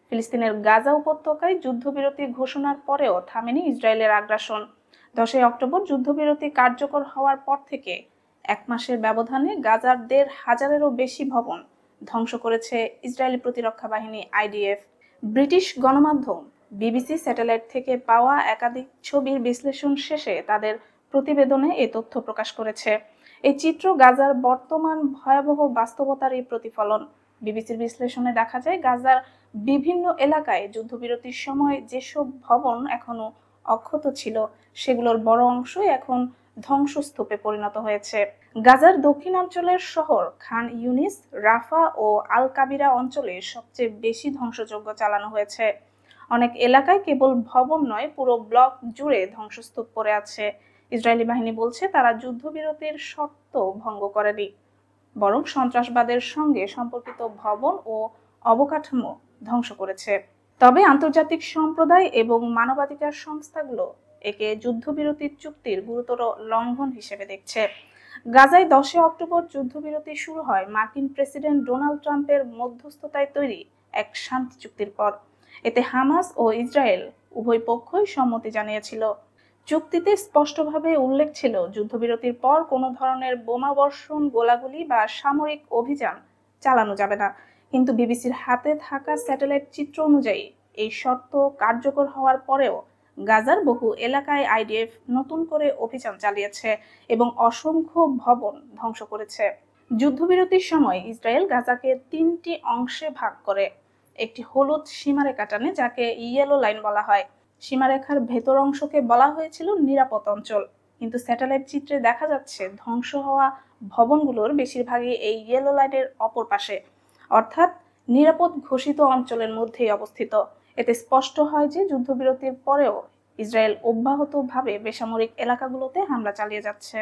ফিলিস্তিনের গাজা উপত্যকায় যুদ্ধবিরতি ঘোষণার পরেও থামেনি ইসরায়েলের আগ্রাসন। 10 অক্টোবর যুদ্ধবিরতি কার্যকর হওয়ার পর থেকে এক মাসের ব্যবধানে গাজার 1,500-এরও বেশি ভবন ধ্বংস করেছে ইসরায়েলি প্রতিরক্ষা বাহিনী আইডিএফ। ব্রিটিশ গণমাধ্যম বিবিসি স্যাটেলাইট থেকে পাওয়া একাধিক ছবির বিশ্লেষণ শেষে তাদের প্রতিবেদনে এই তথ্য প্রকাশ করেছে। এই চিত্র গাজার বর্তমান ভয়াবহ বাস্তবতারই প্রতিফলন। বিবিসির বিশ্লেষণে দেখা যায়, গাজার বিভিন্ন এলাকায় যুদ্ধবিরতির সময় যেসব ভবন এখনো অক্ষত ছিল, সেগুলোর বড় অংশই এখন ধ্বংসস্তূপে পরিণত হয়েছে। গাজার দক্ষিণাঞ্চলের শহর খান ইউনিস, রাফা ও আল কাবিরা অঞ্চলে সবচেয়ে বেশি ধ্বংসযজ্ঞ চালানো হয়েছে। অনেক এলাকায় কেবল ভবন নয়, পুরো ব্লক জুড়ে ধ্বংসস্তূপ পড়ে আছে। ইসরায়েলি বাহিনী বলছে তারা যুদ্ধবিরতির শর্ত ভঙ্গ করেনি, বরং সন্ত্রাসবাদের সঙ্গে সম্পর্কিত ভবন ও অবকাঠামো ধ্বংস করেছে। তবে আন্তর্জাতিক সম্প্রদায় এবং মানবাধিকার সংস্থাগুলো একে যুদ্ধবিরতির চুক্তির গুরুতর লঙ্ঘন হিসেবে দেখছে। গাজায় 10 অক্টোবর যুদ্ধবিরতি শুরু হয় মার্কিন প্রেসিডেন্ট ডোনাল্ড ট্রাম্পের মধ্যস্থতায় তৈরি এক শান্তি চুক্তির পর। এতে হামাস ও ইসরায়েল উভয় পক্ষই সম্মতি জানিয়েছিল। চুক্তিতে স্পষ্টভাবে উল্লেখ ছিল, যুদ্ধবিরতির পর কোনো ধরনের বোমাবর্ষণ, গোলাগুলি বা সামরিক অভিযান চালানো যাবে না। কিন্তু বিবিসির হাতে থাকা স্যাটেলাইট চিত্র অনুযায়ী এই শর্ত কার্যকর হওয়ার পরেও গাজার বহু এলাকায় আইডিএফ নতুন করে অভিযান চালিয়েছে এবং অসংখ্য ভবন ধ্বংস করেছে। যুদ্ধবিরতির সময় ইসরায়েল গাজাকে 3টি অংশে ভাগ করে একটি হলুদ সীমারেখা টানে, যাকে ইয়েলো লাইন বলা হয়। সীমারেখার ভেতর অংশকে বলা হয়েছিল নিরাপদ অঞ্চল, কিন্তু স্যাটেলাইট চিত্রে দেখা যাচ্ছে ধ্বংস হওয়া ভবনগুলোর বেশিরভাগই এই ইয়েলো লাইনের অপর পাশে, অর্থাৎ নিরাপদ ঘোষিত অঞ্চলের মধ্যেই অবস্থিত। এতে স্পষ্ট হয় যে যুদ্ধবিরতির পরেও ইসরায়েল অব্যাহতভাবে বেসামরিক এলাকাগুলোতে হামলা চালিয়ে যাচ্ছে।